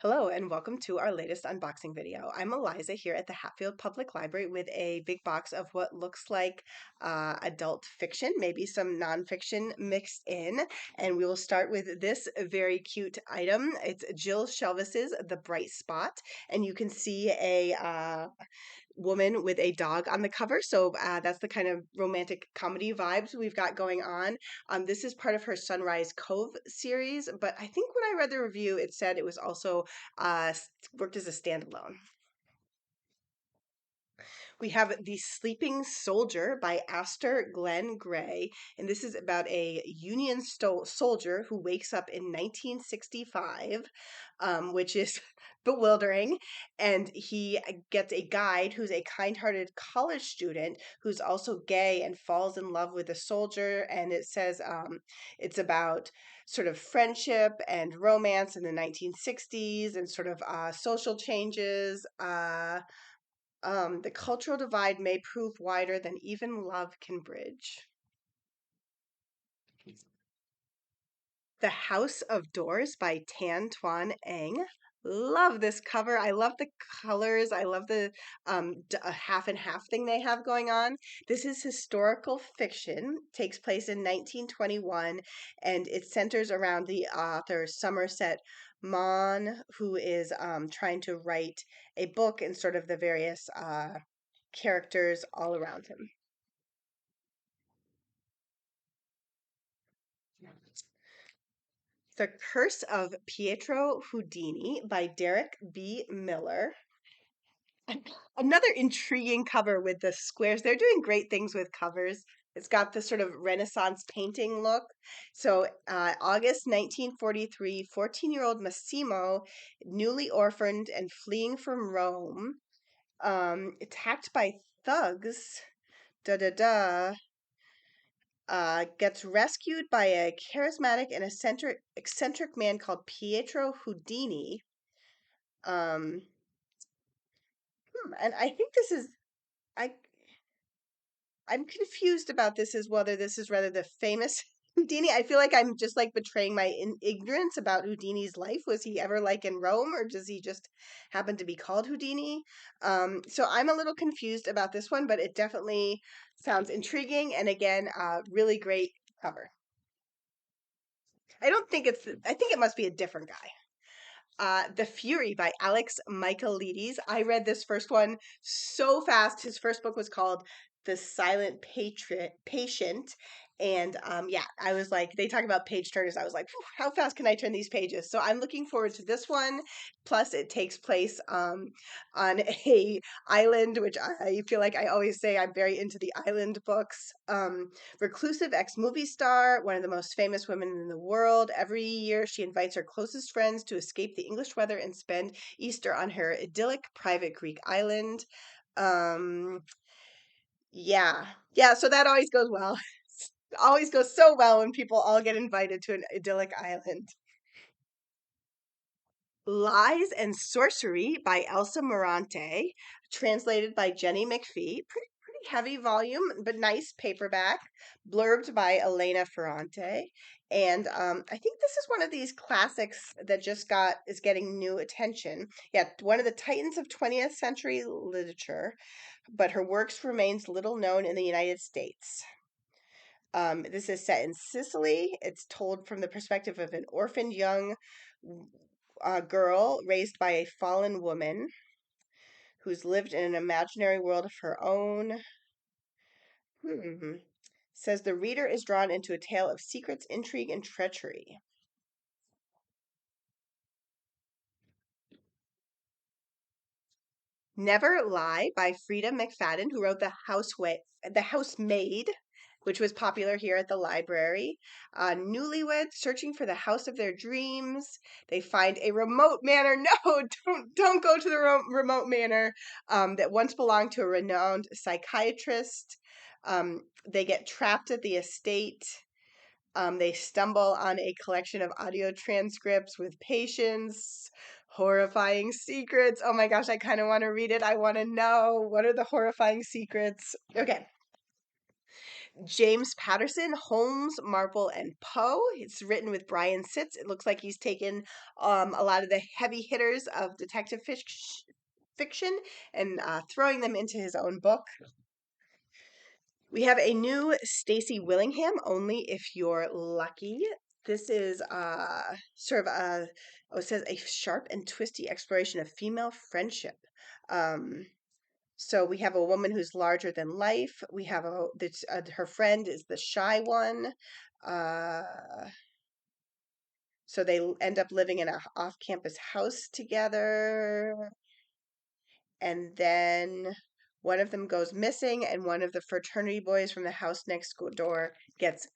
Hello and welcome to our latest unboxing video. I'm Eliza here at the Hatfield Public Library with a big box of what looks like adult fiction, maybe some nonfiction mixed in. And we will start with this very cute item. It's Jill Shelvis's The Bright Spot, and you can see a woman with a dog on the cover. So that's the kind of romantic comedy vibes we've got going on. This is part of her Sunrise Cove series, but I think when I read the review, it said it was also worked as a standalone. We have The Sleeping Soldier by Aster Glenn Gray, and this is about a Union soldier who wakes up in 1965, which is bewildering, and he gets a guide who's a kind-hearted college student who's also gay and falls in love with a soldier, and it says it's about sort of friendship and romance in the 1960s and sort of social changes. The cultural divide may prove wider than even love can bridge. The House of Doors by Tan Tuan Eng. Love this cover. I love the colors. I love the half and half thing they have going on. This is historical fiction, takes place in 1921, and it centers around the author Somerset Maugham, who is trying to write a book and sort of the various characters all around him. The Curse of Pietro Houdini by Derek B. Miller. Another intriguing cover with the squares. They're doing great things with covers. It's got this sort of Renaissance painting look. So, August 1943, 14-year-old Massimo, newly orphaned and fleeing from Rome, attacked by thugs, da da da, gets rescued by a charismatic and eccentric man called Pietro Houdini. Um, and I think this is I I'm confused about this as whether this is rather the famous Houdini. I feel like I'm just like betraying my ignorance about Houdini's life. Was he ever like in Rome, or does he just happen to be called Houdini? So I'm a little confused about this one, but it definitely sounds intriguing. And again, really great cover. I think it must be a different guy. The Fury by Alex Michaelides. I read this first one so fast. His first book was called The Silent Patient. And yeah, I was like, they talk about page turners. I was like, how fast can I turn these pages? So I'm looking forward to this one. Plus, it takes place on a island, which I feel like I always say I'm very into the island books. Reclusive ex-movie star, one of the most famous women in the world. Every year, she invites her closest friends to escape the English weather and spend Easter on her idyllic private Greek island. Um, yeah, so that always goes well. Always goes so well when people all get invited to an idyllic island. Lies and Sorcery by Elsa Morante, translated by Jenny McPhee. Pretty heavy volume, but nice paperback. Blurbed by Elena Ferrante. And I think this is one of these classics that is getting new attention. Yeah, one of the titans of 20th century literature, but her works remains little known in the United States. This is set in Sicily. It's told from the perspective of an orphaned young girl raised by a fallen woman who's lived in an imaginary world of her own. Says the reader is drawn into a tale of secrets, intrigue, and treachery. Never Lie by Frida McFadden, who wrote The Housemaid, which was popular here at the library. Newlyweds searching for the house of their dreams. They find a remote manor. No, don't go to the remote manor that once belonged to a renowned psychiatrist. They get trapped at the estate. They stumble on a collection of audio transcripts with patients, horrifying secrets. Oh my gosh, I kind of want to read it. I want to know, what are the horrifying secrets? Okay. James Patterson, Holmes, Marple, and Poe. It's written with Brian Sitz. It looks like he's taken a lot of the heavy hitters of fiction and throwing them into his own book. We have a new Stacy Willingham, Only If You're Lucky. This is sort of it says a sharp and twisty exploration of female friendship. Um, so we have a woman who's larger than life. We have her friend is the shy one. Uh, so they end up living in a off-campus house together, and then one of them goes missing, and one of the fraternity boys from the house next door gets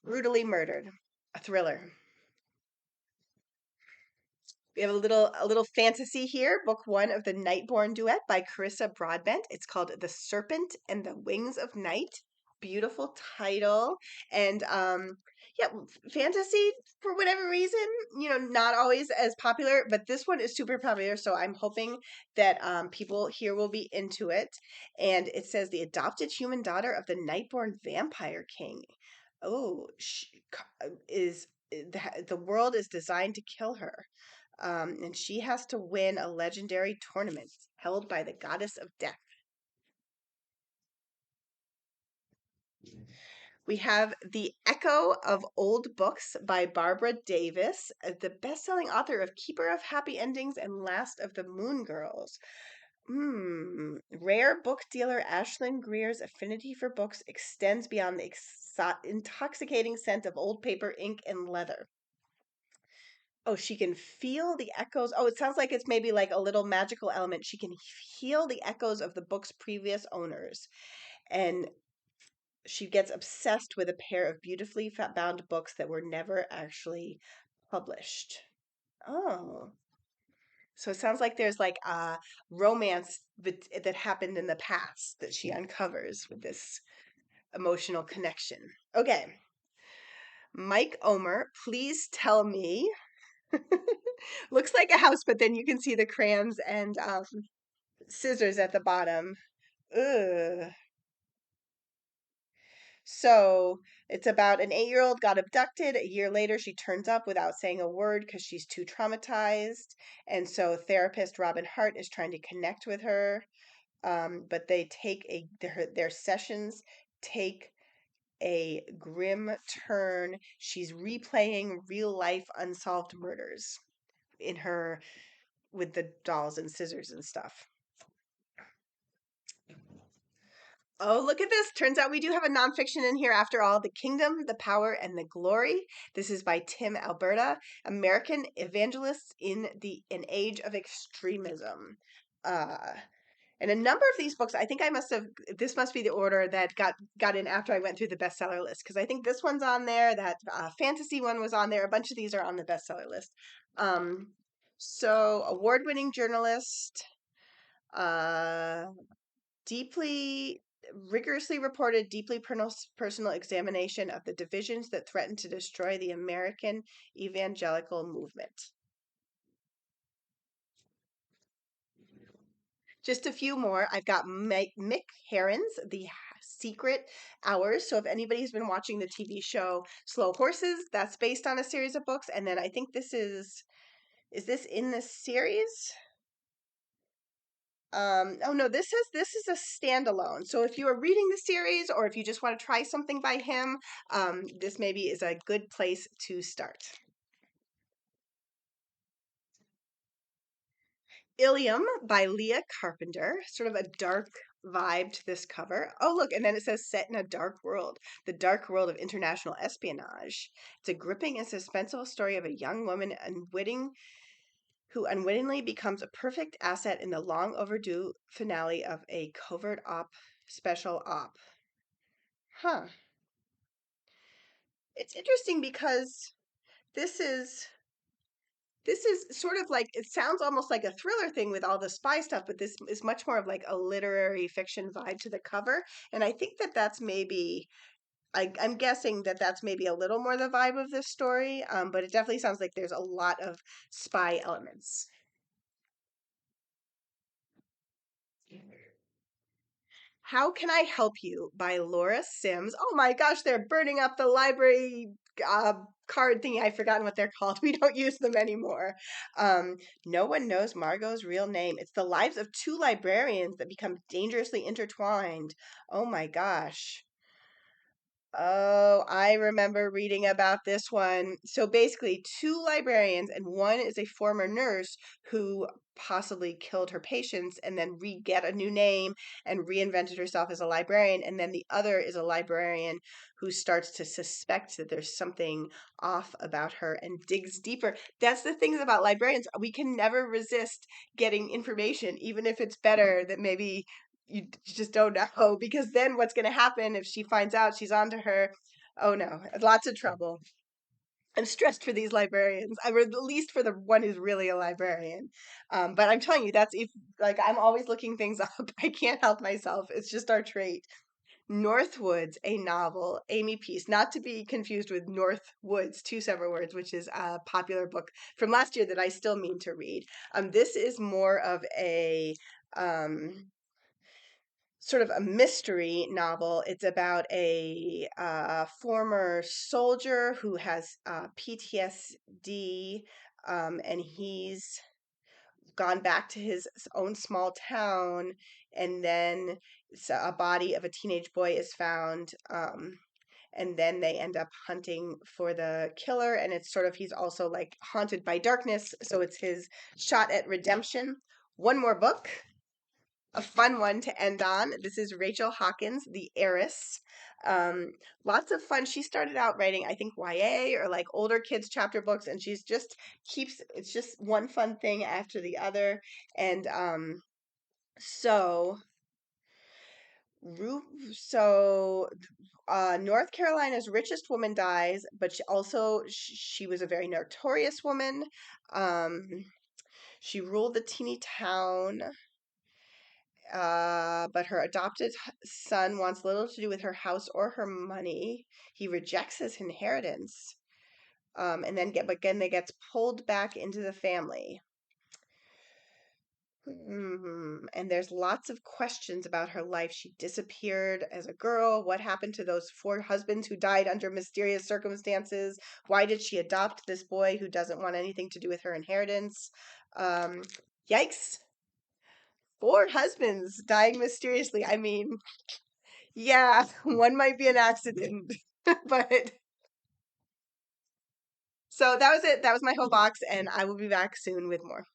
brutally murdered. A thriller. We have a little fantasy here. Book one of the Nightborn duet by Carissa Broadbent. It's called The Serpent and the Wings of Night. Beautiful title. And yeah, fantasy for whatever reason, not always as popular, but this one is super popular. So I'm hoping that people here will be into it. And it says the adopted human daughter of the Nightborn Vampire King. Oh, she is the world is designed to kill her. And she has to win a legendary tournament held by the goddess of death. We have The Echo of Old Books by Barbara Davis, the best-selling author of Keeper of Happy Endings and Last of the Moon Girls. Rare book dealer Ashlyn Greer's affinity for books extends beyond the intoxicating scent of old paper, ink, and leather. Oh, she can feel the echoes. Oh, it sounds like it's maybe like a little magical element. She can feel the echoes of the book's previous owners. And she gets obsessed with a pair of beautifully bound books that were never actually published. Oh. So it sounds like there's like a romance that happened in the past that she uncovers with this emotional connection. Okay. Mike Omer, please tell me. Looks like a house, but then you can see the crayons and scissors at the bottom. Ugh. So it's about an 8-year-old got abducted. A year later, she turns up without saying a word because she's too traumatized. And so therapist Robin Hart is trying to connect with her. But they take their sessions take a grim turn. She's replaying real life unsolved murders in her with the dolls and scissors and stuff. Oh, look at this. Turns out we do have a nonfiction in here after all. The Kingdom, the Power, and the Glory. This is by Tim Alberta, American Evangelists in an Age of Extremism. Uh, and a number of these books, I think this must be the order that got in after I went through the bestseller list. Because I think this one's on there, that fantasy one was on there. A bunch of these are on the bestseller list. So award-winning journalist, uh, deeply rigorously reported deeply personal examination of the divisions that threaten to destroy the American evangelical movement. Just a few more. I've got Mick Herron's The Secret Hours. So if anybody's been watching the TV show Slow Horses, that's based on a series of books. And then I think this is this in the series? Oh no, this is a standalone. So if you are reading the series or if you just want to try something by him, this maybe is a good place to start. Ilium by Leah Carpenter, sort of a dark vibe to this cover. Oh, look, and then it says set in a dark world, the dark world of international espionage. It's a gripping and suspenseful story of a young woman who unwittingly becomes a perfect asset in the long overdue finale of a covert special op. Huh. It's interesting because this is this is sort of like it sounds almost like a thriller thing with all the spy stuff, but this is much more of like a literary fiction vibe to the cover, and I think that's maybe I'm guessing that's maybe a little more the vibe of this story, but it definitely sounds like there's a lot of spy elements. How Can I Help You by Laura Sims. Oh my gosh, they're burning up the library uh, card thingy. I've forgotten what they're called. We don't use them anymore. No one knows Margot's real name. It's the lives of two librarians that become dangerously intertwined. Oh my gosh. Oh, I remember reading about this one. So basically, two librarians, and one is a former nurse who possibly killed her patients and then get a new name and reinvented herself as a librarian. And then the other is a librarian who starts to suspect that there's something off about her and digs deeper. That's the things about librarians. We can never resist getting information, even if it's better that maybe you just don't know, because then what's going to happen if she finds out she's onto her? Oh no, lots of trouble. I'm stressed for these librarians. I at least for the one who's really a librarian. But I'm telling you, that's if like I'm always looking things up. I can't help myself. It's just our trait. Northwoods, a novel, Amy Peace, not to be confused with Northwoods, two separate words, which is a popular book from last year that I still mean to read. This is more of a um, sort of a mystery novel. It's about a former soldier who has PTSD, and he's gone back to his own small town, and then a body of a teenage boy is found. And then they end up hunting for the killer, and it's sort of he's also like haunted by darkness, so it's his shot at redemption. One more book, a fun one to end on. This is Rachel Hawkins, The Heiress. Um, Lots of fun. She started out writing, I think, YA or like older kids chapter books, and she's just keeps it's just one fun thing after the other. And so so North Carolina's richest woman dies, but she was a very notorious woman. Um, she ruled the teeny town, but her adopted son wants little to do with her house or her money. He rejects his inheritance, and then they gets pulled back into the family. And there's lots of questions about her life. She disappeared as a girl. What happened to those four husbands who died under mysterious circumstances? Why did she adopt this boy who doesn't want anything to do with her inheritance? Um, Yikes. Four husbands dying mysteriously. I mean, yeah, one might be an accident, but so that was it. That was my whole box, and I will be back soon with more.